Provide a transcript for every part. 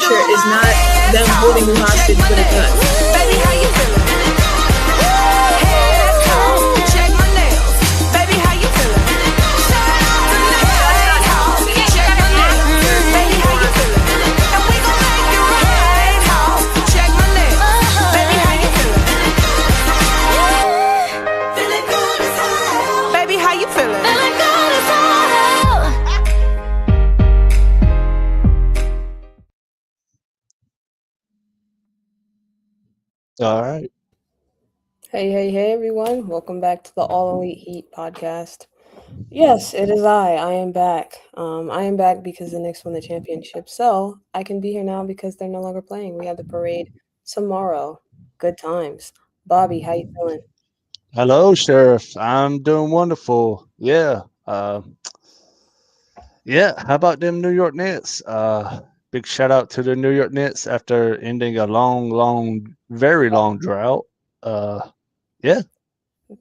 capture is not them holding you hostage with a gun. Baby, how you feeling? Head cold, check my nails. Baby, how you feeling? Head cold, check my nails. Baby, how you feeling? And we gon' make it right. Head cold, check my nails. Baby, how you feeling? Feeling good as hell. Baby, how you feeling? Feeling good as hell. All right. Hey, everyone. Welcome back to the All Elite Heat podcast. Yes, it is I. I am back. I am back because the Knicks won the championship. So I can be here now because they're no longer playing. We have the parade tomorrow. Good times. Bobby, how you feeling? Hello, Sheriff. I'm doing wonderful. Yeah. Yeah. How about them New York Nets? Big shout out to the New York Nets after ending a very long drought. Yeah.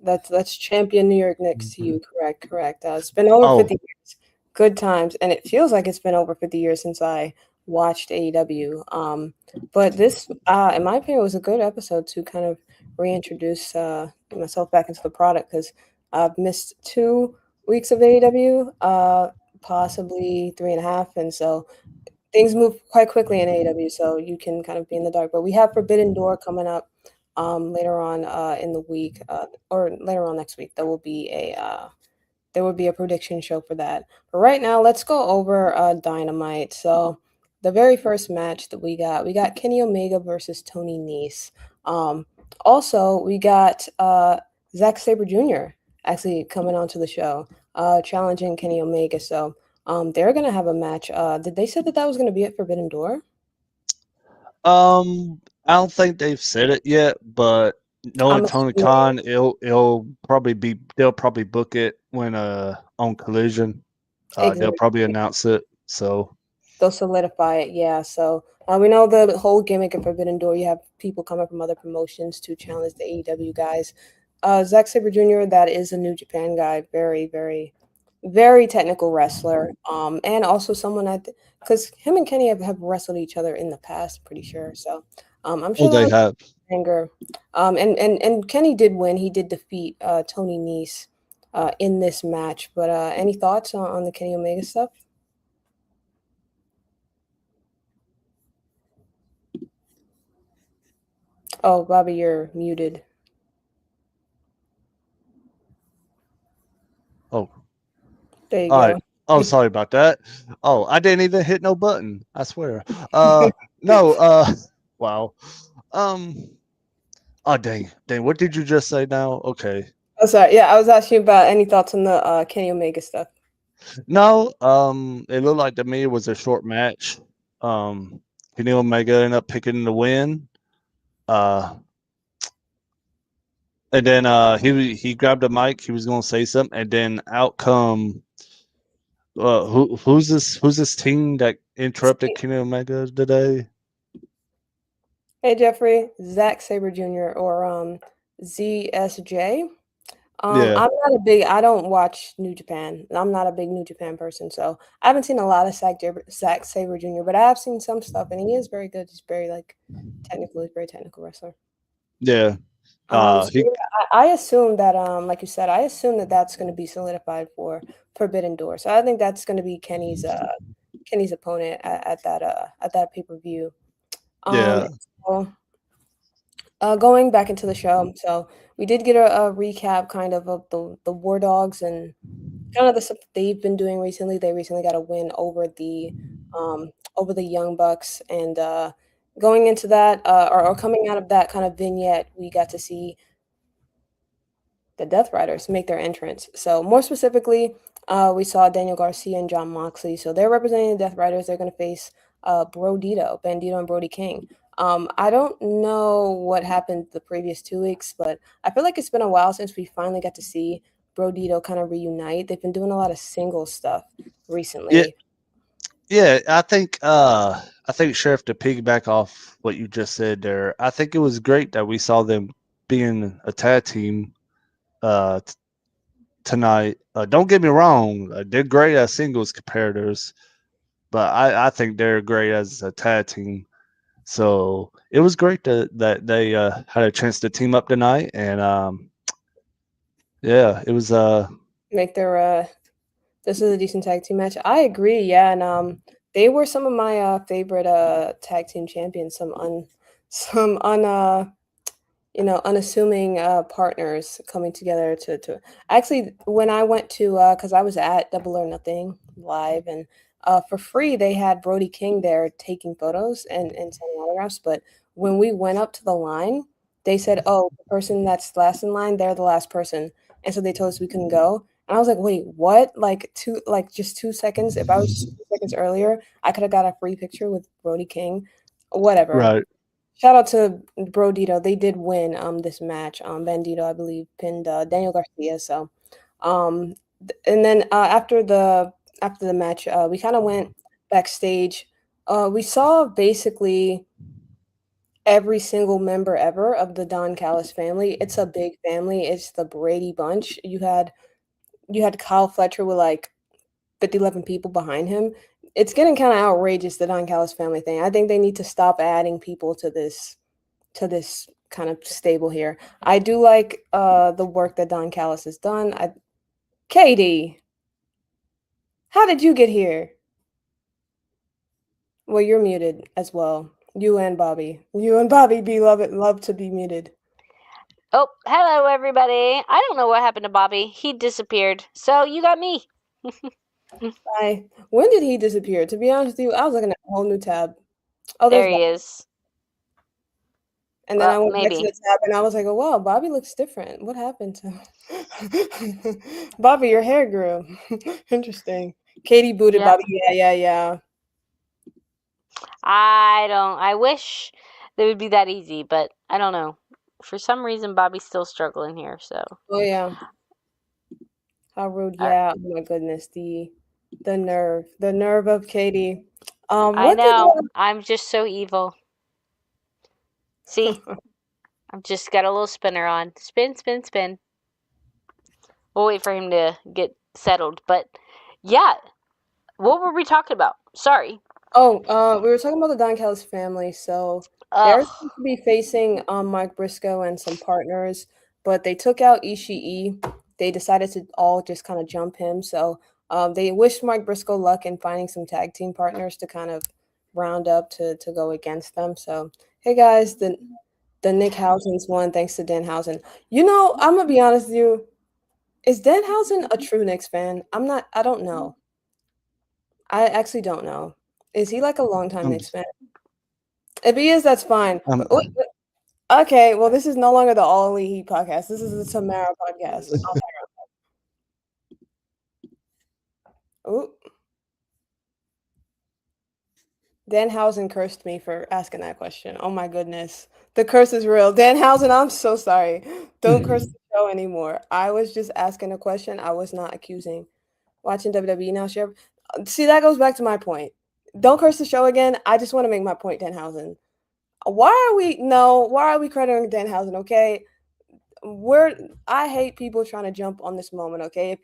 That's champion New York Knicks to you. Correct. It's been over Oh, 50 years. Good times. And it feels like it's been over 50 years since I watched AEW. But this, in my opinion, was a good episode to kind of reintroduce myself back into the product because I've missed 2 weeks of AEW, possibly 3.5. And so things move quite quickly in AEW, so you can kind of be in the dark. But we have Forbidden Door coming up later on in the week, or later on next week. There will be a prediction show for that. But right now, let's go over Dynamite. So the very first match that we got Kenny Omega versus Tony Nese. Also, we got Zack Sabre Jr. actually coming onto the show, challenging Kenny Omega. So they're gonna have a match. Did they say that that was gonna be at Forbidden Door? I don't think they've said it yet, but knowing I'm Tony assuming Khan, they'll probably book it when on Collision. They'll exactly. probably announce it. So They'll solidify it, yeah. So we know the whole gimmick of Forbidden Door. You have people coming from other promotions to challenge the AEW guys. Zack Sabre Jr. That is a New Japan guy, very technical wrestler. And also someone because him and Kenny have wrestled each other in the past, pretty sure. So I'm sure they they'll have. anger. And Kenny did win. He did defeat Tony Nese in this match. But any thoughts on the Kenny Omega stuff? Oh, Bobby, you're muted. Oh, There you all go. right. Oh, sorry about that. Oh, I didn't even hit no button. I swear. No. Wow. Um. Oh, dang. What did you just say now? Okay. Oh, sorry. Yeah, I was asking about any thoughts on the Kenny Omega stuff. No. It looked like to me it was a short match. Um. Kenny Omega ended up picking the win. Uh. And then he grabbed a mic. He was gonna say something, and then out come who's this team that interrupted Kenny Omega today? Hey, Jeffrey, Zack Sabre Jr. or ZSJ. Yeah, I don't watch New Japan. I'm not a big New Japan person, so I haven't seen a lot of Zack Sabre Jr., but I have seen some stuff, and he is very good. He's very technical. He's a very technical wrestler. yeah. So He yeah, I assume that like you said, I assume that that's going to be solidified for Forbidden Door. So I think that's going to be Kenny's opponent at that pay-per-view. yeah. So, going back into the show, so we did get a recap kind of the War Dogs and kind of the stuff that they've been doing recently. They recently got a win over the Young Bucks, and going into that or coming out of that kind of vignette, we got to see the Death Riders make their entrance. So more specifically, we saw Daniel Garcia and John Moxley. So they're representing the Death Riders. They're going to face Bandito and Brody King. I don't know what happened the previous 2 weeks, but I feel like it's been a while since we finally got to see Brodito kind of reunite. They've been doing a lot of single stuff Yeah, recently. yeah. I think Sheriff, to piggyback off what you just said there, I think it was great that we saw them being a tag team uh tonight. Don't get me wrong, they're great as singles comparators, but I think they're great as a tag team. So it was great that they had a chance to team up tonight, and yeah, it was Make their this is a decent tag team match. I agree, yeah, and they were some of my favorite tag team champions. Some unassuming partners coming together to actually when I went to because I was at Double or Nothing live and for free they had Brody King there taking photos and signing autographs. But when we went up to the line, they said, "Oh, the person that's last in line, they're the last person," and so they told us we couldn't go. And I was like, "Wait, what? Like just 2 seconds? If I was just 2 seconds earlier, I could have got a free picture with Brody King, whatever." right. Shout out to Brodito. They did win this match. Bandito, I believe, pinned Daniel Garcia. So, and then after the match, we kind of went backstage. We saw basically every single member ever of the Don Callis family. It's a big family. It's the Brady bunch. You had Kyle Fletcher with like 50, 11 people behind him. It's getting kind of outrageous, the Don Callis family thing. I think they need to stop adding people to this kind of stable here. I do like the work that Don Callis has done. Katie, how did you get here? Well, you're muted as well. You and Bobby. You and Bobby be love to be muted. Oh, hello everybody. I don't know what happened to Bobby. He disappeared. So you got me. Hi. When did he disappear? To be honest with you, I was looking at a whole new tab. Oh, there's There he Bobby. is. And then I Well, went back to maybe. the tab and I was like, oh wow, Bobby looks different. What happened to Bobby, your hair grew. Interesting. Katie booted Yep. Bobby. Yeah. I wish it would be that easy, but I don't know. For some reason Bobby's still struggling here, so. Oh yeah. How rude. All Yeah. Oh my goodness. The nerve of Katie. I What did know. I'm just so evil. See? I've just got a little spinner on. Spin, spin, spin. We'll wait for him to get settled. But yeah, what were we talking about? Sorry. we were talking about the Don Callis family. So they're Ugh. supposed to be facing Mike Briscoe and some partners, but they took out Ishii. They decided to all just kind of jump him. So they wished Mike Briscoe luck in finding some tag team partners to kind of round up to go against them. So hey guys, the Nick Housen's won thanks to Danhausen. I'm gonna be honest with you. Is Danhausen a true Knicks fan? I don't know. I actually don't know. Is he like a longtime Um, Knicks fan? If he is, that's fine. um, Wait, okay, well, this is no longer the All Elite Heat podcast. This is the Tamara podcast. Ooh. Danhausen cursed me for asking that question. Oh my goodness. The curse is real. Danhausen, I'm so sorry. Don't curse the show anymore. I was just asking a question. I was not accusing. Watching WWE now, share. See, that goes back to my point. Don't curse the show again. I just want to make my point, Danhausen. Why are we crediting Danhausen, okay? I hate people trying to jump on this moment, okay? If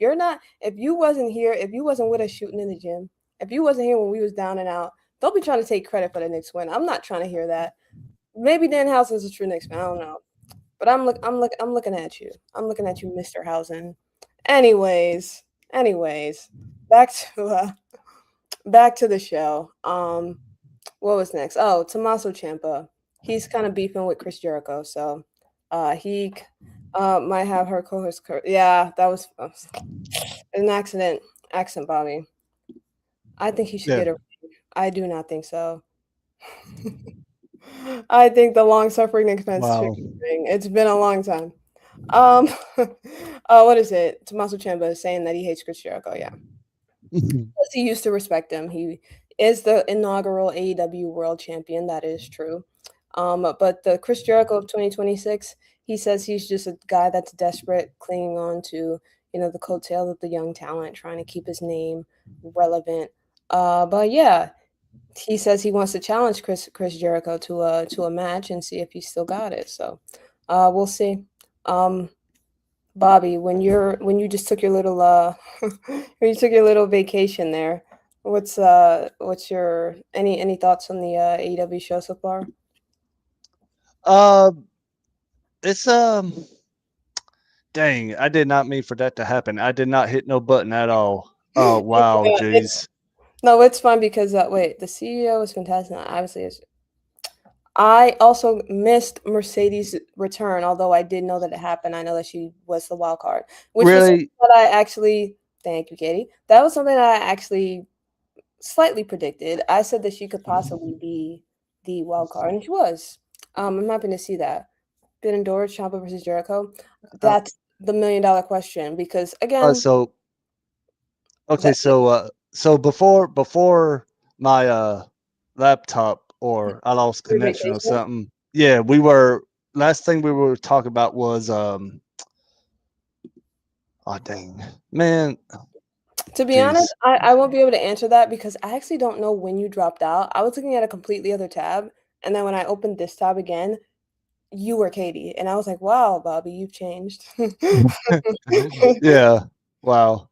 you wasn't here, if you wasn't with us shooting in the gym, if you wasn't here when we was down and out, don't be trying to take credit for the Knicks win. I'm not trying to hear that. Maybe Danhausen's a true Knicks fan. I don't know. But I'm looking at you. I'm looking at you, Mr. Hausen. Anyways, back to the show. What was next? Oh, Tommaso Ciampa. He's kind of beefing with Chris Jericho, so he might have her co-host. Yeah, that was an accident, Bobby. I think he should yeah. get a. I do not think so. I think the long-suffering expense should Wow. be a thing. It's been a long time. What is it? Tommaso Ciampa is saying that he hates Chris Jericho. Yeah. Because he used to respect him. He is the inaugural AEW World Champion. That is true. But the Chris Jericho of 2026, he says he's just a guy that's desperate, clinging on to the coattails of the young talent, trying to keep his name relevant. But yeah, he says he wants to challenge Chris Jericho to a match and see if he still got it. So we'll see. Bobby, when you just took your little when you took your little vacation there, What's your any thoughts on the AEW show so far? Uh, it's dang, I did not mean for that to happen. I did not hit no button at all. Oh wow, It's jeez. no, it's fun because wait, the CEO is fantastic. Obviously, I also missed Mercedes' return, although I did know that it happened. I know that she was the wild card, which was something Really? that I actually. Thank you, Katie. That was something that I actually slightly predicted. I said that she could possibly be the wild card, and she was. I'm happy to see that. Been endorsed, Ciampa versus Jericho. Uh, That's the $1,000,000 question because again, so okay, that so before my laptop or I lost your connection or vacation. something. Yeah, we were last thing we were talking about was oh dang. Man, To be honest, jeez. I won't be able to answer that because I actually don't know when you dropped out. I was looking at a completely other tab, and then when I opened this tab again, you were Katie, and I was like, "Wow, Bobby, you've changed." Yeah. Wow.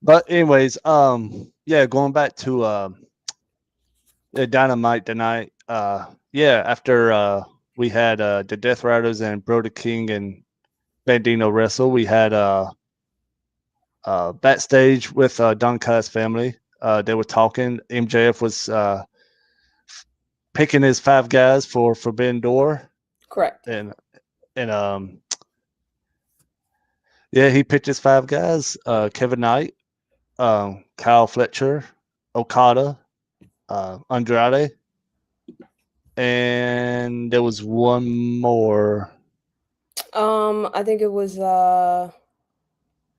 But anyways, yeah, going back to the Dynamite tonight. Yeah, after we had the Death Riders and Brody King and Bandino wrestle, we had backstage with Don Kai's family. They were talking. MJF was picking his 5 guys for Forbidden Door, Correct. and yeah, he picked his 5 guys: Kevin Knight, Kyle Fletcher, Okada, Andrade, and there was one more. I think it was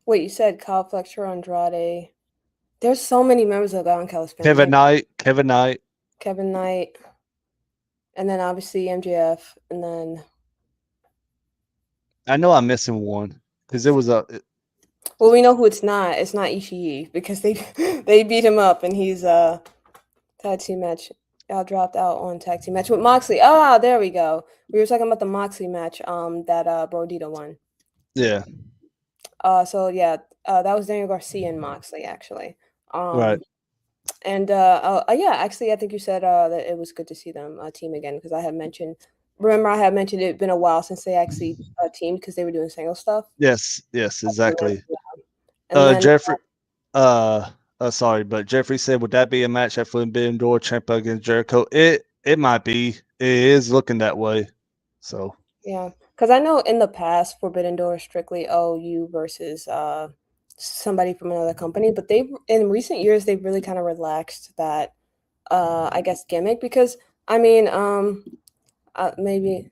wait, you said Kyle Fletcher, Andrade. There's so many members of the Oncal's family. Kevin Knight. Kevin Knight, and then obviously MJF, and then I know I'm missing one because it was a well, we know who it's not. It's not Ishii because they they beat him up, and he's tag team match. Dropped out on tag team match with Moxley. Ah, there we go. We were talking about the Moxley match. That Brodito won. yeah, So yeah, that was Daniel Garcia and Moxley actually. right. And yeah, actually, I think you said that it was good to see them team again because I had mentioned. Remember, I had mentioned it had been a while since they actually teamed because they were doing single stuff. Yes, exactly. And then Jeffrey. Sorry, but Jeffrey said, would that be a match at Forbidden Door Ciampa against Jericho? It might be. It is looking that way. So yeah, because I know in the past Forbidden Door is strictly you versus somebody from another company, but they in recent years they've really kind of relaxed that I guess gimmick because I mean maybe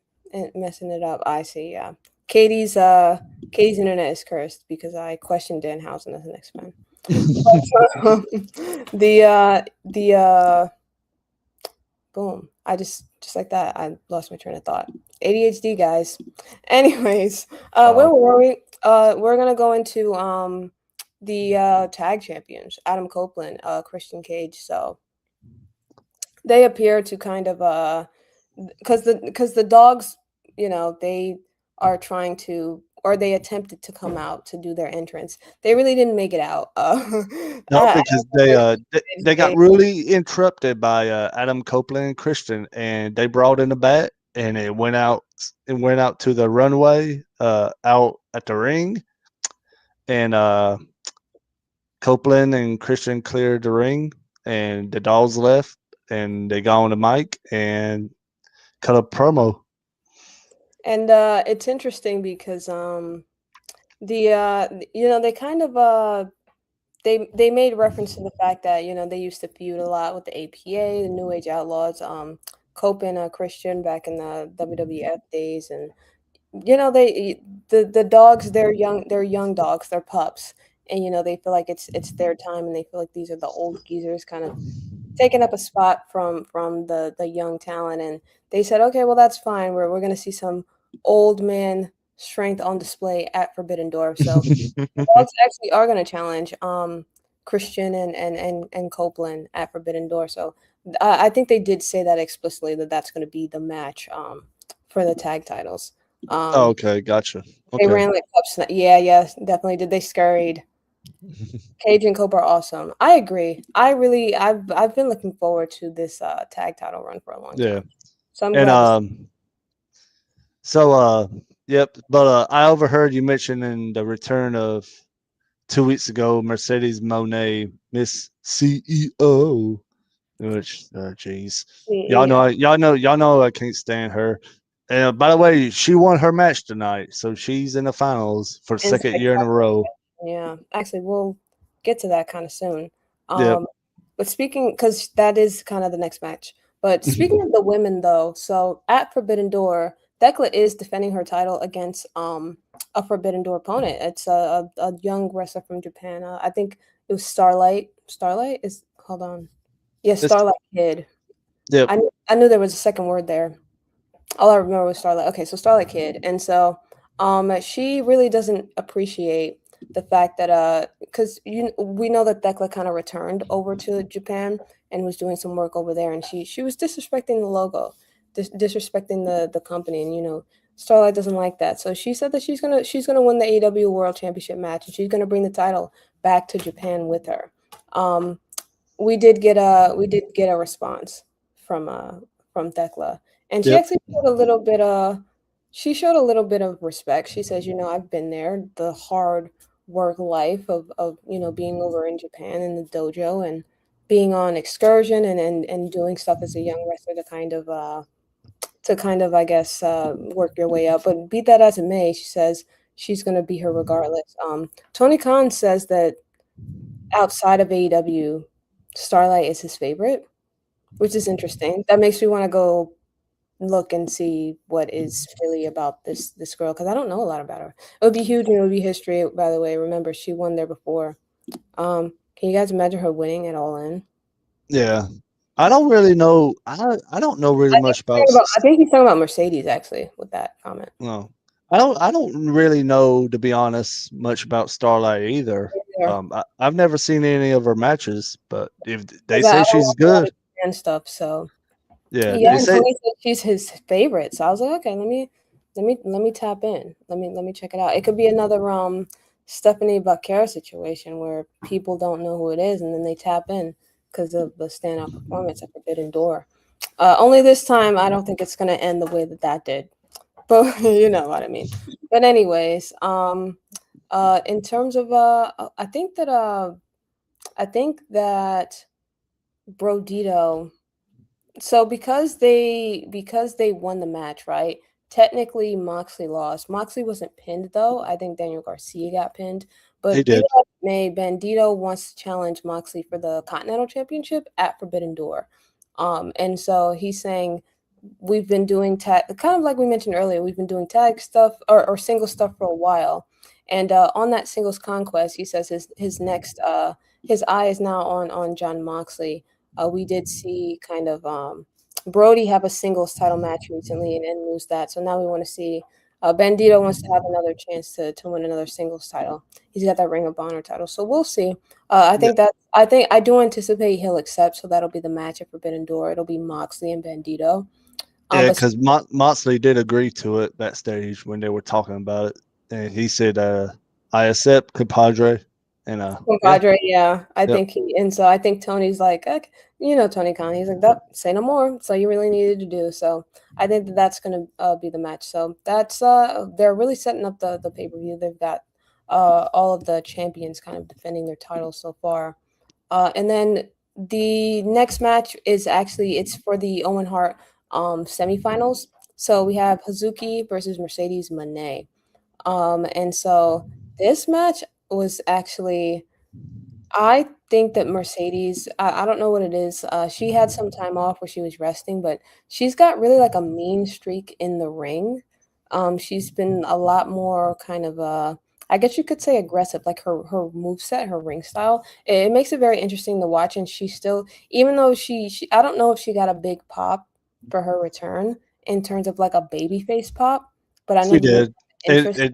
messing it up. I see. Yeah, Katie's internet is cursed because I questioned Danhausen as an X-Men. The boom. I just like that. I lost my train of thought. ADHD guys. Anyways, where were we? We're gonna go into the tag champions, Adam Copeland, Christian Cage. So they appear to kind of because the dogs, they are trying to or they attempted to come out to do their entrance. They really didn't make it out. no, because they got they really interrupted by Adam Copeland and Christian, and they brought in the bat, and it went out. It went out to the runway, out at the ring, and Copeland and Christian cleared the ring, and the dolls left, and they got on the mic and cut a promo. and it's interesting because they kind of they made reference to the fact that they used to feud a lot with the APA, the New Age Outlaws, Cope and Christian back in the WWF days, and the dogs, they're young dogs, they're pups, and they feel like it's their time, and they feel like these are the old geezers kind of taking up a spot from the young talent, and they said, okay, well that's fine. We're gonna see some old man strength on display at Forbidden Door. So dogs actually are gonna challenge Christian and Copeland at Forbidden Door. So I think they did say that explicitly that that's gonna be the match for the tag titles. Oh, Um, okay, gotcha. they Okay. ran like pups. Yeah, yeah, definitely did. They scurried. Cage and Cobra are awesome. I agree. I've been looking forward to this tag title run for a long Yeah. time. So I'm And glad. yep. But I overheard you mentioning the return of 2 weeks ago, Mercedes Monet, Miss CEO. Which, jeez, Yeah. y'all know I can't stand her. And by the way, she won her match tonight, so she's in the finals for the And second year in a row. yeah. Actually, we'll get to that kind of soon. Yep. But speaking, because that is kind of the next match. But speaking of the women, though, so at Forbidden Door, Thekla is defending her title against a Forbidden Door opponent. It's a young wrestler from Japan. I think it was Starlight. Starlight is hold on. Yeah, It's, Starlight Kid. yep. I knew there was a second word there. All I remember was Starlight. Okay, so Starlight Kid, and so she really doesn't appreciate the fact that because we know that Thekla kind of returned over to Japan and was doing some work over there, and she was disrespecting the logo, disrespecting the company, and Starlight doesn't like that. So she said that she's gonna win the AEW World Championship match, and she's gonna bring the title back to Japan with her. Um, we did get a response from Thekla, and she Yep. actually showed a little bit she showed a little bit of respect. She says, I've been there, the hard work life of being over in Japan in the dojo and being on excursion and doing stuff as a young wrestler to kind of I guess work your way up. But be that as it may, she says she's gonna be her regardless. Tony Khan says that outside of AEW, Starlight is his favorite, which is interesting. That makes me want to go look and see what is really about this girl because I don't know a lot about her. It would be huge and it would be history. By the way, remember she won there before. Can you guys imagine her winning at All In? Yeah. I don't really know. I don't know really much about. I think he's talking about Mercedes actually with that comment. No, I don't really know, to be honest, much about Starlight either. Yeah, I've never seen any of her matches, but if they 'cause say I she's watch a lot good, of and stuff. So yeah, yeah, they and say Tony said she's his favorite. So I was like, okay, let me tap in. Let me check it out. It could be another Stephanie Vaquera situation where people don't know who it is and then they tap in because of the standout performance at Forbidden Door. Only this time, I don't think it's gonna end the way that did, but you know what I mean. But anyways, in terms of I think that Brodito. So because they won the match, right? Technically, Moxley lost. Moxley wasn't pinned though. I think Daniel Garcia got pinned. he But be did. that as it may, Bandito wants to challenge Moxley for the Continental Championship at Forbidden Door. And so he's saying we've been doing tag, kind of like we mentioned earlier. We've been doing tag stuff or single stuff for a while. And on that singles conquest, he says his next his eye is now on John Moxley. We did see kind of Brody have a singles title match recently and lose that. So now we want to see Bandito wants to have another chance to win another singles title. He's got that Ring of Honor title. So we'll see. Yeah, I do anticipate he'll accept. So that'll be the match at Forbidden Door. It'll be Moxley and Bandito. yeah, But because Moxley did agree to it backstage when they were talking about it, and he said, "I accept, compadre," and yeah, Compadre, yeah, yep, I think Tony's like, Tony Khan. He's like, that say no more. So you really needed to do. So I think that's gonna be the match. So that's they're really setting up the pay per view. They've got all of the champions kind of defending their titles so far. And then the next match is actually it's for the Owen Hart semifinals. So we have Hazuki versus Mercedes Moné. And so this match was actually I think that Mercedes, I don't know what it is. She had some time off where she was resting, but she's got really like a mean streak in the ring. She's been a lot more kind of I guess you could say aggressive, like her moveset, her ring style. It makes it very interesting to watch. And she still, even though she I don't know if she got a big pop for her return in terms of like a baby face pop, but I know she you were did. It interested.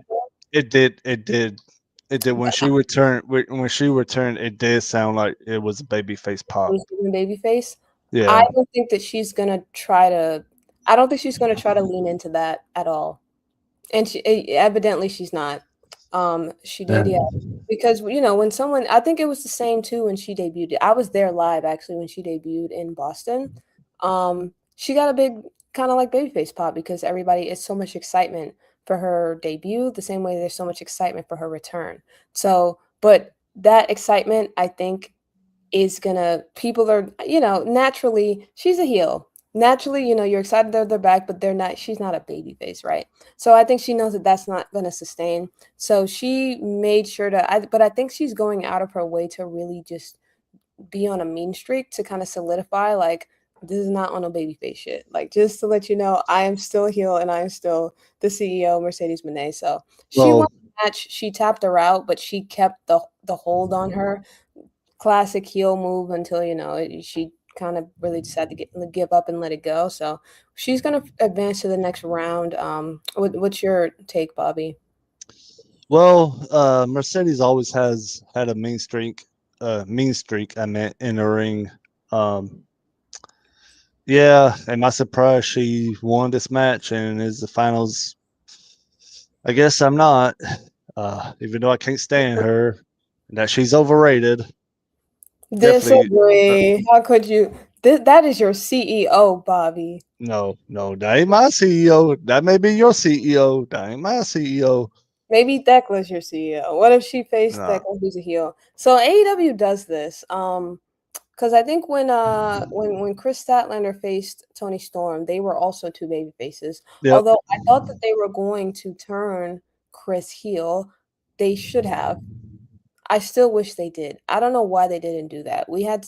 it it did it did when she returned. When she returned, it did sound like it was a baby face pop. Was doing babyface. I Yeah, don't think that she's gonna try to. I don't think she's gonna try to lean into that at all. And evidently she's not. She did, yeah. because when someone, I think it was the same too when she debuted. I was there live actually when she debuted in Boston. She got a big kind of like babyface pop because everybody is so much excitement for her debut, the same way there's so much excitement for her return. So, but that excitement, I think, is gonna people are naturally she's a heel. Naturally, you're excited they're back, but they're not. She's not a baby face, right? So I think she knows that that's not gonna sustain. So she made sure to. But I think she's going out of her way to really just be on a mean streak to kind of solidify like this is not on a babyface shit. Like just to let you know, I am still a heel and I am still the CEO, Mercedes Moné. So she won Well, the match. She tapped her out, but she kept the hold on her classic heel move until she kind of really decided to give up and let it go. So she's gonna advance to the next round. What's your take, Bobby? Mercedes always has had a mean streak. Mean streak. I meant in the ring. Um, yeah. Am I surprised she won this match and is the finals? I guess I'm not. Even though I can't stand her, that she's overrated. Definitely. Disagree. How could you? That is your CEO, Bobby. No, that ain't my CEO. That may be your CEO. That ain't my CEO. Maybe Thecla's your CEO. What if she faced No. Thecla, who's a heel? So AEW does this. Because I think when Chris Statlander faced Tony Storm, they were also two baby faces. Yep. Although I thought that they were going to turn Chris heel, they should have. I still wish they did. I don't know why they didn't do that. We had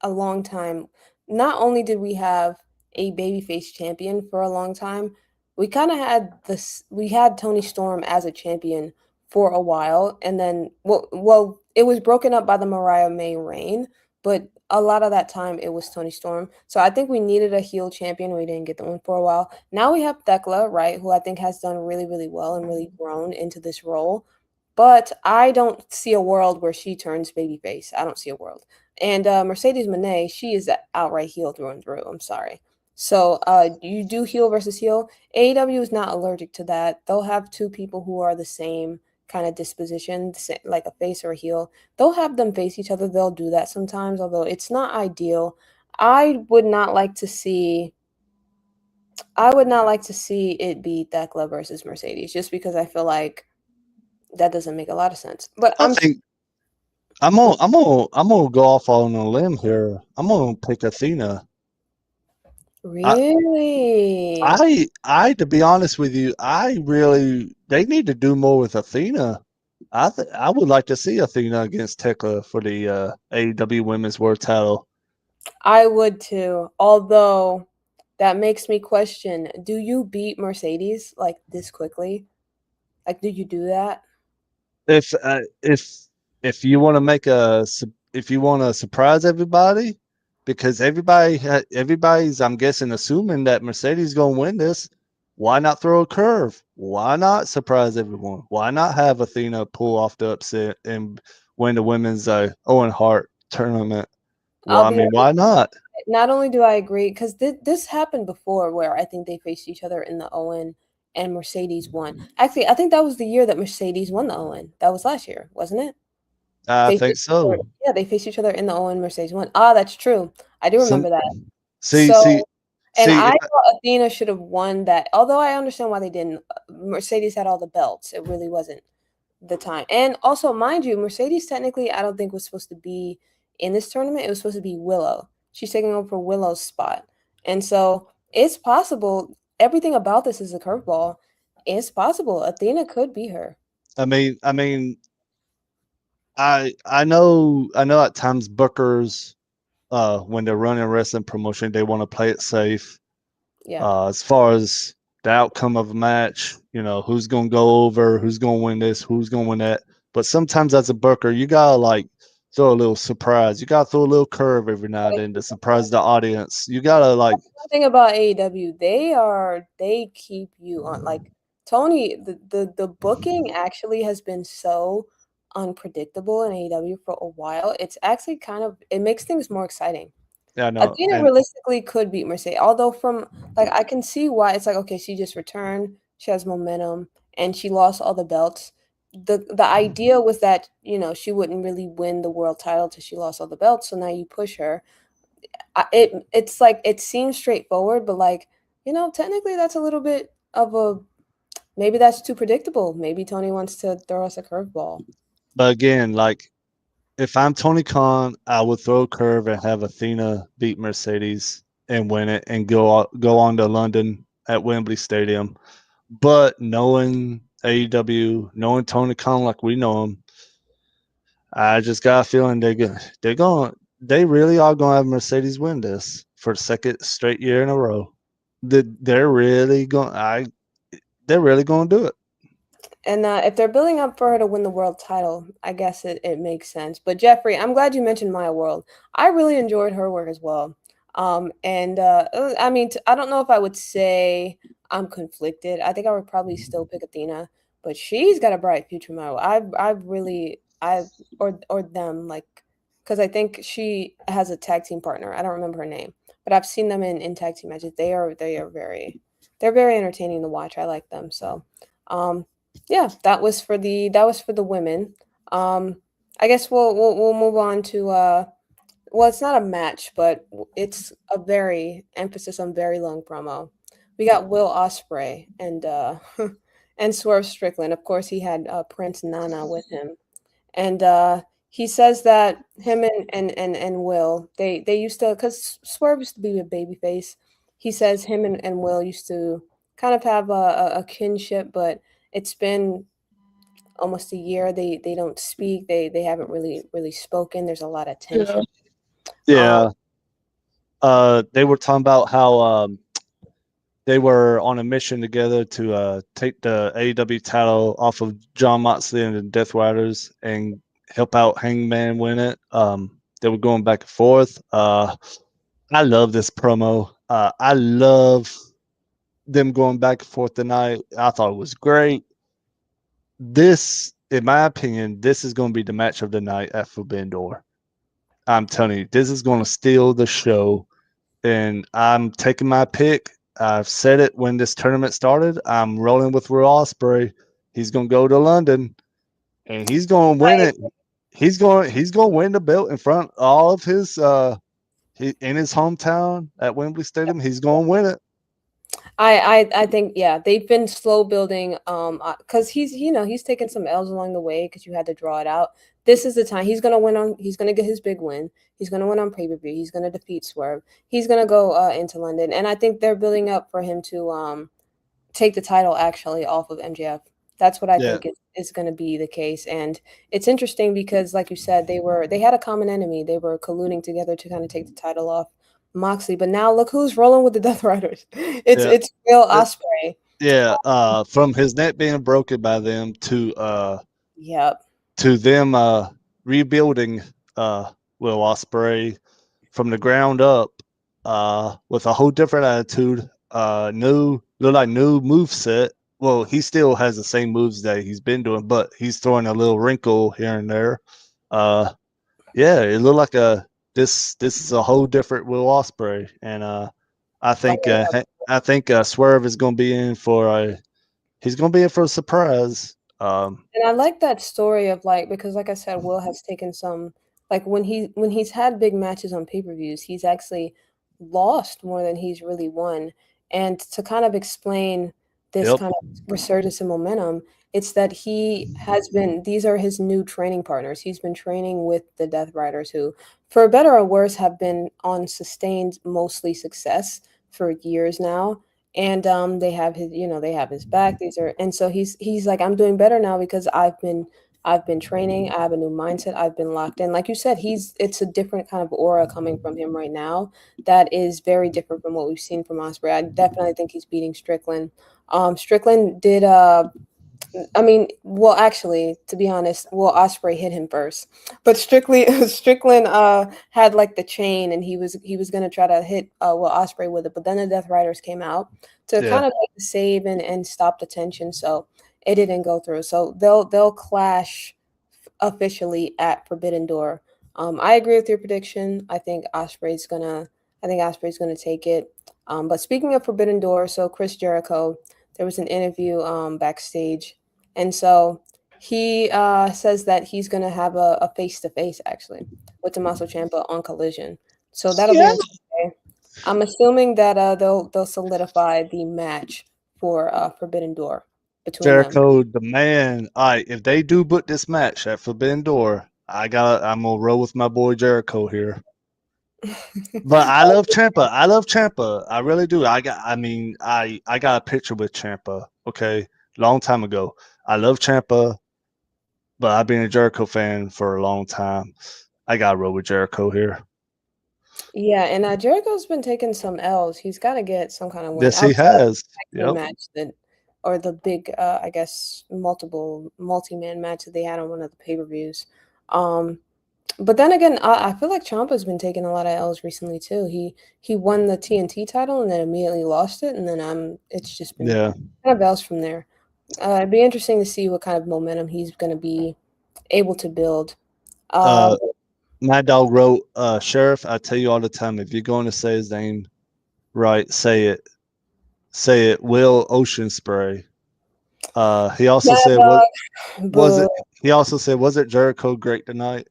a long time. Not only did we have a babyface champion for a long time, we kind of had this. We had Tony Storm as a champion for a while, and then it was broken up by the Mariah May reign, but a lot of that time it was Tony Storm. So I think we needed a heel champion. We didn't get the one for a while. Now we have Thecla, right, who I think has done really, really well and really grown into this role. But I don't see a world where she turns babyface. I don't see a world. And Mercedes Moné, she is outright heel through and through. I'm sorry. So you do heel versus heel. AEW is not allergic to that. They'll have two people who are the same kind of disposition, like a face or a heel. They'll have them face each other. They'll do that sometimes, although it's not ideal. I would not like to see. I would not like to see it be Thecla versus Mercedes, just because I feel like that doesn't make a lot of sense. But I think I'm gonna go off on a limb here. I'm gonna pick Athena. I really, to be honest with you, I really they need to do more with Athena. I would like to see Athena against Tekla for the AEW Women's World Title. I would too. Although that makes me question: do you beat Mercedes like this quickly? Like, do you do that? If if you want to if you want to surprise everybody, because everybody's I'm guessing assuming that Mercedes gonna win this. Why not throw a curve? Why not surprise everyone? Why not have Athena pull off the upset and win the women's Owen Hart tournament? Well, I'll I be mean, why not? Not only do I agree, because this happened before where I think they faced each other in the Owen and Mercedes won. Actually, I think that was the year that Mercedes won the Owen. That was last year, wasn't it? I They think faced each other, so. yeah, they faced each other in the Owen Mercedes won. Ah, that's true. I do Some remember that. see So, see and see I if thought Athena should have won that. Although I understand why they didn't. Mercedes had all the belts. It really wasn't the time. And also, mind you, Mercedes technically I don't think was supposed to be in this tournament. It was supposed to be Willow. She's taking over for Willow's spot. And so it's possible. Everything about this is a curveball. It's possible Athena could be her. I mean I know at times bookers when they're running a wrestling promotion they want to play it safe. Yeah. As far as the outcome of a match, who's gonna go over, who's gonna win this, who's gonna win that. But sometimes as a booker, you gotta like throw a little surprise. You gotta throw a little curve every now and then to surprise the audience. You gotta like One thing about AEW, they keep you on like Tony, the booking actually has been so unpredictable in AEW for a while. It's actually it makes things more exciting. yeah, no, Athena and realistically could beat Mercedes, although from like I can see why it's like okay, she just returned, she has momentum, and she lost all the belts. the idea was that she wouldn't really win the world title till she lost all the belts. So now you push her. It's like it seems straightforward, but like technically that's a little bit of a maybe that's too predictable. Maybe Tony wants to throw us a curveball. But again, like if I'm Tony Khan, I would throw a curve and have Athena beat Mercedes and win it and go on to London at Wembley Stadium. But knowing AEW, knowing Tony Khan like we know him, I just got a feeling they really are gonna have Mercedes win this for the second straight year in a row. They're really going. They're really going to do it. And if they're building up for her to win the world title, I guess it makes sense. But Jeffrey, I'm glad you mentioned Maya World. I really enjoyed her work as well. And I mean, I don't know if I would say I'm conflicted. I think I would probably still pick Athena, but she's got a bright future, Maya. Or them like, because I think she has a tag team partner. I don't remember her name, but I've seen them in tag team matches. They're very entertaining to watch. I like them so. Yeah, that was for the women. I guess we'll move on to well, it's not a match, but it's a very emphasis on very long promo. We got Will Ospreay and and Swerve Strickland. Of course, he had Prince Nana with him, and he says that him and Will they used to, because Swerve used to be a babyface. He says him and Will used to kind of have a kinship, but it's been almost a year. They don't speak. They haven't really spoken. There's a lot of tension. Yeah. They were talking about how they were on a mission together to take the AEW title off of John Moxley and the Death Riders and help out Hangman win it. They were going back and forth. I love this promo. I love them going back and forth tonight. I thought it was great. This, in my opinion, this is going to be the match of the night at Forbidden Door. I'm telling you, this is going to steal the show, and I'm taking my pick. I've said it when this tournament started. I'm rolling with Will Ospreay. He's going to go to London, and he's going to win it. He's going to win the belt in front of all of his in his hometown at Wembley Stadium. He's going to win it. I think they've been slow building because he's taken some L's along the way because you had to draw it out. This is the time he's gonna get his big win. He's gonna win on pay-per-view. He's gonna defeat Swerve. He's gonna go into London, and I think they're building up for him to take the title actually off of MJF. That's what I think is going to be the case. And it's interesting because, like you said, they had a common enemy. They were colluding together to kind of take the title off Moxley. But now look who's rolling with the Death Riders. It's Will Ospreay. Yeah, from his neck being broken by them to Yep. to them rebuilding Will Ospreay from the ground up with a whole different attitude, new move set. Well, he still has the same moves that he's been doing, but he's throwing a little wrinkle here and there. Yeah, it looked like this is a whole different Will Ospreay, and I think Swerve is going to be in for a surprise. And I like that story of because like I said, Will has taken some when he's had big matches on pay-per-views, he's actually lost more than he's really won. And to kind of explain this kind of resurgence in momentum, it's that these are his new training partners. He's been training with the Death Riders, who, for better or worse, have been on sustained mostly success for years now. And they have his back. And so he's like, I'm doing better now because I've been training. I have a new mindset. I've been locked in. Like you said, it's a different kind of aura coming from him right now that is very different from what we've seen from Ospreay. I definitely think he's beating Strickland. Strickland did well, actually, to be honest, Ospreay hit him first, but Strickland had the chain, and he was gonna try to hit Ospreay with it, but then the Death Riders came out to kind of make the save and stop the tension, so it didn't go through. So they'll clash officially at Forbidden Door. I agree with your prediction. I think Ospreay's gonna take it. But speaking of Forbidden Door, so Chris Jericho, there was an interview backstage. And so He says that he's gonna have a face-to-face actually with Tommaso Ciampa on Collision. So that'll be Yeah. on Tuesday. I'm assuming that they'll solidify the match for Forbidden Door between them. Jericho, the man. All right, if they do book this match at Forbidden Door, I'm gonna roll with my boy Jericho here. But I love Ciampa. I love Ciampa. I really do. I got a picture with Ciampa. Okay, long time ago. I love Ciampa, but I've been a Jericho fan for a long time. I gotta roll with Jericho here. Yeah, and Jericho's been taking some L's. He's got to get some kind of win Yes, he outside of has. the tag team Yep. match that, or the big, I guess, multi-man match that they had on one of the pay-per-views. But then again, I feel like Ciampa's been taking a lot of L's recently too. He won the TNT title and then immediately lost it, and then it's just been Yeah. kind of L's from there. It'd be interesting to see what kind of momentum he's going to be able to build. Mad Dog wrote, Sheriff, I tell you all the time, if you're going to say his name right, say it. Say it. Will Ocean Spray. He also Mad said, Dog, was boo. it? He also said, was it Jericho great tonight?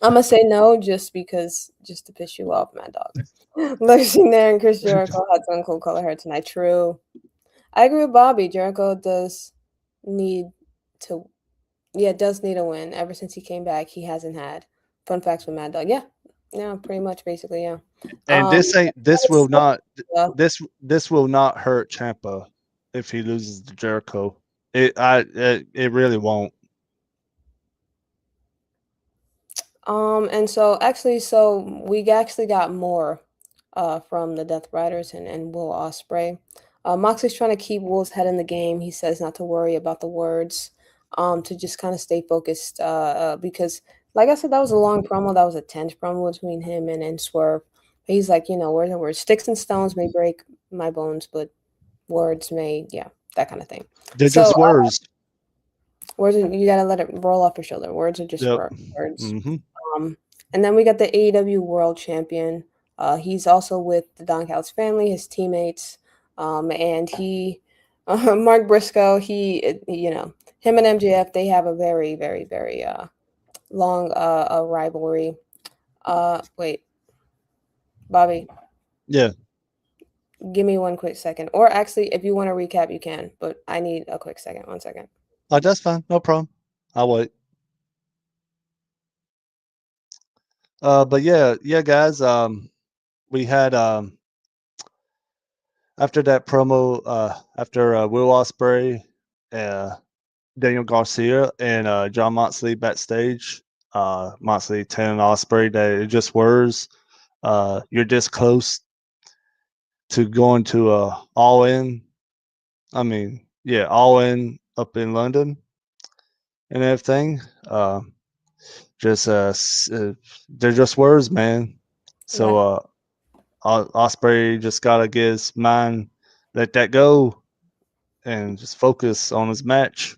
I'm gonna say no just to piss you off, Mad Dog. Legendary and Chris Jericho had some cool color hair tonight. True. I agree with Bobby. Jericho does need to does need a win. Ever since he came back, he hasn't had. Fun facts with Mad Dog. Yeah, pretty much, basically, yeah. And this will not uh, this will not hurt Ciampa if he loses to Jericho. It really won't. And so we actually got more from the Death Riders and Will Ospreay. Moxley's trying to keep Will's head in the game. He says not to worry about the words, to just kind of stay focused. Because, like I said, that was a long promo. That was a tense promo between him and Swerve. He's like, words are words. Sticks and stones may break my bones, but words may, that kind of thing. They're just words. Words, you gotta let it roll off your shoulder. Words are just Yep. words. Mm-hmm. And then we got the AEW World Champion. He's also with the Don Callis family, his teammates, and Mark Briscoe. Him and MJF. They have a very, very, very long rivalry. Wait, Bobby. Yeah. Give me one quick second. Or actually, if you want to recap, you can. But I need a quick second. 1 second. Oh, that's fine. No problem. I'll wait. But yeah, guys. We had after that promo, after Will Ospreay, Daniel Garcia, and John Moxley backstage. Moxley telling Ospreay that it just words. You're this close to going to All In. I mean, yeah, All In up in London and everything. They're just words, man. So Ospreay just gotta get his mind, let that go, and just focus on his match.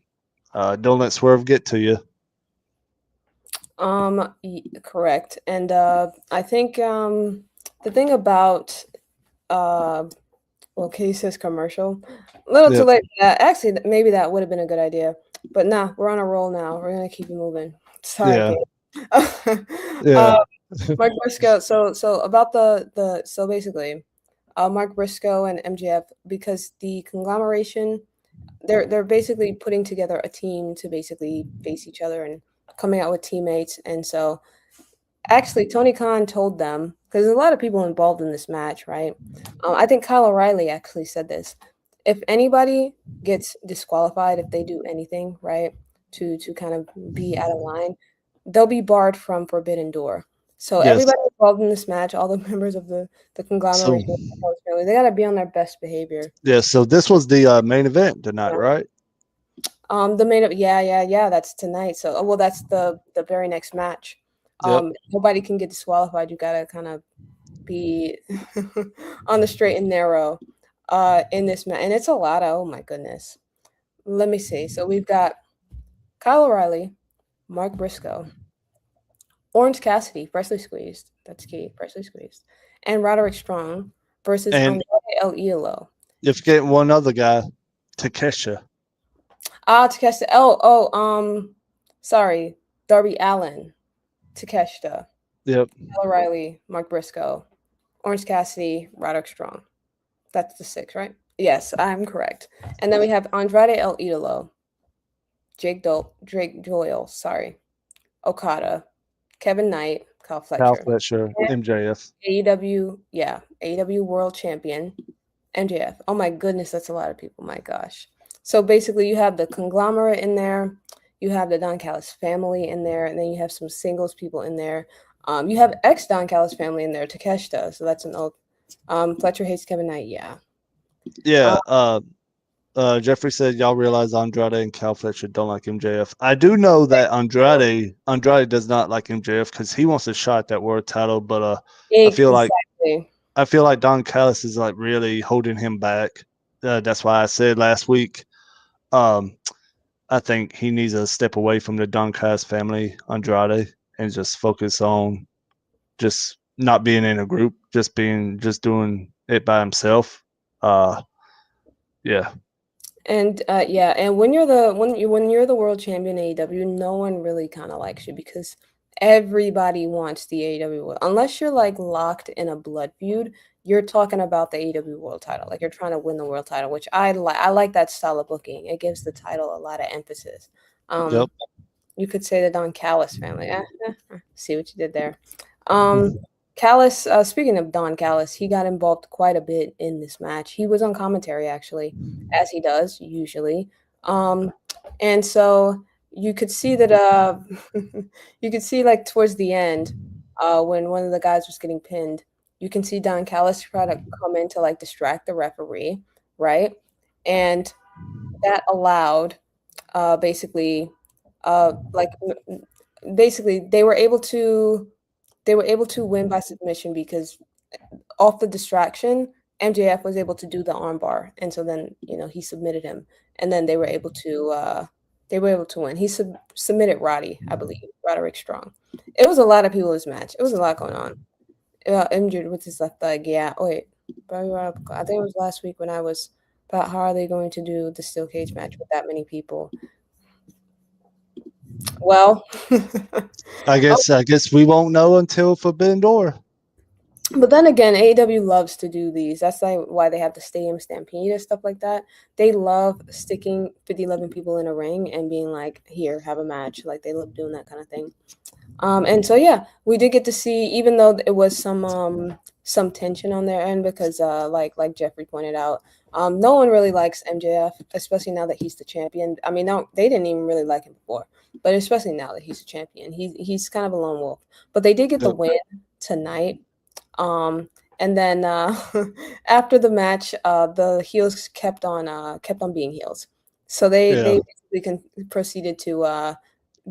Don't let Swerve get to you. Correct. And I think the thing about Case's commercial, a little too Yep. late for that. Actually, maybe that would have been a good idea. But nah, we're on a roll now. We're gonna keep it moving. Sorry, Yeah. Case. Yeah. Mark Briscoe. So about so basically, Mark Briscoe and MJF, because the conglomeration, they're basically putting together a team to basically face each other and coming out with teammates. And so actually Tony Khan told them, because there's a lot of people involved in this match, right? I think Kyle O'Reilly actually said this. If anybody gets disqualified, if they do anything, right, to kind of be out of line, they'll be barred from Forbidden Door. So Yes. everybody involved in this match, all the members of the conglomeration, they got to be on their best behavior. Yeah. So this was the main event tonight, Yeah. right? The main, yeah, that's tonight. So, well, that's the very next match. Yep. Nobody can get disqualified. You gotta kind of be on the straight and narrow in this match, and it's a lot of, oh my goodness. Let me see. So we've got Kyle O'Reilly, Mark Briscoe, Orange Cassidy, freshly squeezed. That's key, freshly squeezed, and Roderick Strong versus And Andrade El Idolo. if you get one other guy, Takesha. Takeshita. sorry, Darby Allin, Takeshita, Yep. Kyle O'Reilly, Mark Briscoe, Orange Cassidy, Roderick Strong. That's the 6, right? Yes, I'm correct. And then we have Andrade El Idolo, Drake Doyle, sorry, Okada, Kevin Knight, Kyle Kyle Fletcher, Fletcher, MJF. AEW, yeah, AEW World Champion, MJF. Oh my goodness, that's a lot of people. My gosh. So basically, you have the conglomerate in there, you have the Don Callis family in there, and then you have some singles people in there. You have ex Don Callis family in there, Takeshita. So that's an old. Fletcher hates Kevin Knight. Yeah. Yeah. Jeffrey said y'all realize Andrade and Cal Fletcher don't like MJF. I do know that Andrade does not like MJF because he wants a shot at that world title, but I feel like Don Callis is like really holding him back. That's why I said last week. I think he needs to step away from the Don Callis family, Andrade, and just focus on just not being in a group, just doing it by himself. Yeah. And yeah, and when you're the world champion AEW, no one really kind of likes you because everybody wants the AEW world. Unless you're like locked in a blood feud, you're talking about the AEW world title. Like you're trying to win the world title, which I like. I like that style of booking. It gives the title a lot of emphasis. Yep. You could say the Don Callis family. See what you did there. Callis, speaking of Don Callis, he got involved quite a bit in this match. He was on commentary, actually, as he does usually. And so you could see that, you could see like towards the end, when one of the guys was getting pinned, you can see Don Callis try to come in to like distract the referee, right? And that allowed, basically, like basically they were able to win by submission because off the distraction, MJF was able to do the armbar, and so then he submitted him, and then they were able to win. He submitted Roddy, I believe, Roderick Strong. It was a lot of people in this match. It was a lot going on. Injured with his left leg. Yeah. Oh wait, I think it was last week when I was about how are they going to do the steel cage match with that many people. Well, I guess we won't know until Forbidden Door. but then again, AEW loves to do these. That's like why they have the Stadium Stampede and stuff like that. They love sticking 11 people in a ring and being like, here, have a match. Like they love doing that kind of thing. And so yeah, we did get to see, even though it was some tension on their end because like Jeffrey pointed out, no one really likes MJF, especially now that he's the champion. I mean, no, they didn't even really like him before, but especially now that he's the champion, he's kind of a lone wolf. But they did get the win tonight. And then after the match, the heels kept on being heels. So they basically proceeded to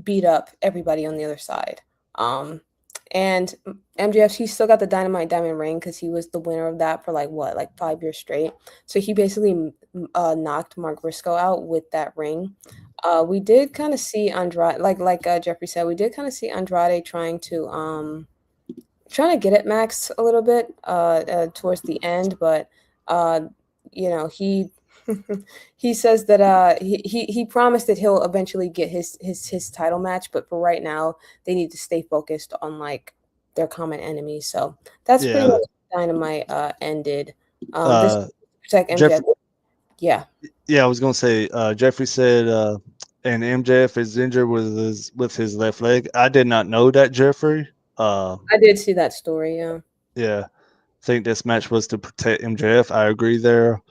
beat up everybody on the other side. And MJF, he still got the Dynamite Diamond ring because he was the winner of that for like 5 years straight. So he basically knocked Mark Briscoe out with that ring. We did kind of see Andrade, like Jeffrey said, we did kind of see Andrade trying to get at Max a little bit towards the end, but he he says that he promised that he'll eventually get his title match, but for right now they need to stay focused on like their common enemies. So that's pretty much Dynamite ended. This protect MJF. Yeah. Yeah, I was gonna say Jeffrey said and MJF is injured with his left leg. I did not know that, Jeffrey. I did see that story, yeah. Yeah. I think this match was to protect MJF. I agree there.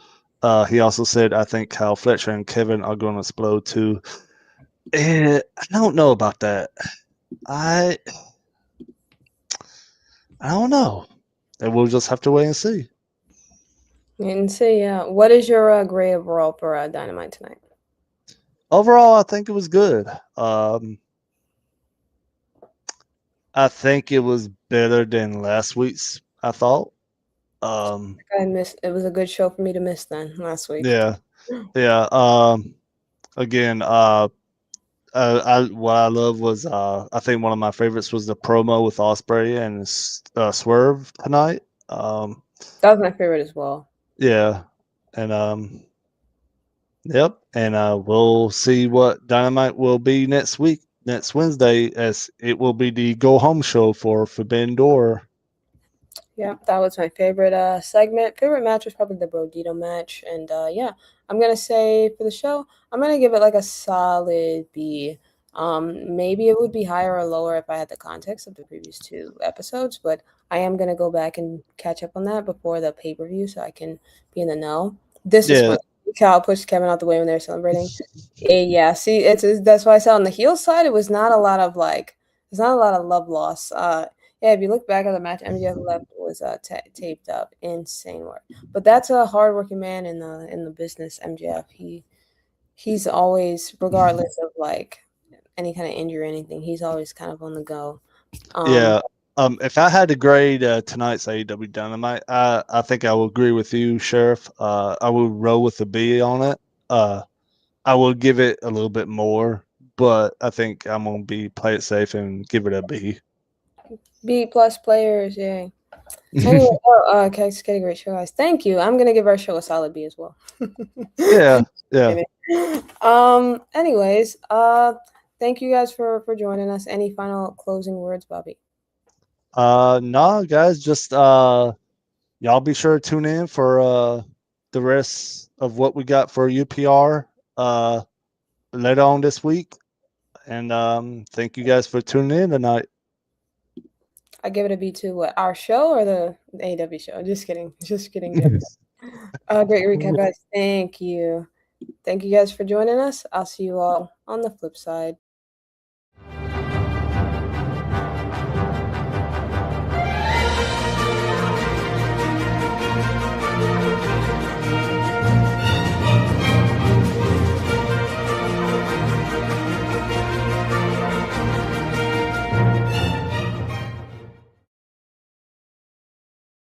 He also said, I think Kyle Fletcher and Kevin are going to explode too. I don't know about that. I don't know. And we'll just have to wait and see. And see, what is your grade overall for Dynamite tonight? Overall, I think it was good. I think it was better than last week's, I thought. I missed. It was a good show for me to miss then last week. Yeah. Again, what I love was I think one of my favorites was the promo with Ospreay and Swerve tonight. That was my favorite as well. Yeah, and yep, and we'll see what Dynamite will be next week. next Wednesday, as it will be the go home show for Forbidden Door. Yeah, that was my favorite segment. Favorite match was probably the Brodito match. And yeah, I'm going to say for the show, I'm going to give it like a solid B. Maybe it would be higher or lower if I had the context of the previous 2 episodes, but I am going to go back and catch up on that before the pay-per-view so I can be in the know. This is Yeah. fun. Cal pushed Kevin out the way when they were celebrating. Yeah, see, that's why I said on the heel side, it was not a lot of there's not a lot of love loss. Yeah, if you look back at the match, MJF left was taped up, insane work. But that's a hardworking man in the business. MJF, he's always, regardless of any kind of injury or anything, he's always kind of on the go. Yeah. If I had to grade tonight's AEW Dynamite, I think I would agree with you, Sheriff. I would roll with a B on it. I will give it a little bit more, but I think I'm gonna play it safe and give it a B. B plus players, yeah. Anyway, okay, it's getting a great show, guys. Thank you. I'm gonna give our show a solid B as well. Yeah. Anyways, thank you guys for joining us. Any final closing words, Bobby? No, guys, just y'all be sure to tune in for the rest of what we got for UPR later on this week. And thank you guys for tuning in tonight. I give it a B too. What, our show or the AEW show? Just kidding. Just kidding. Great recap, guys. Thank you. Thank you guys for joining us. I'll see you all on the flip side.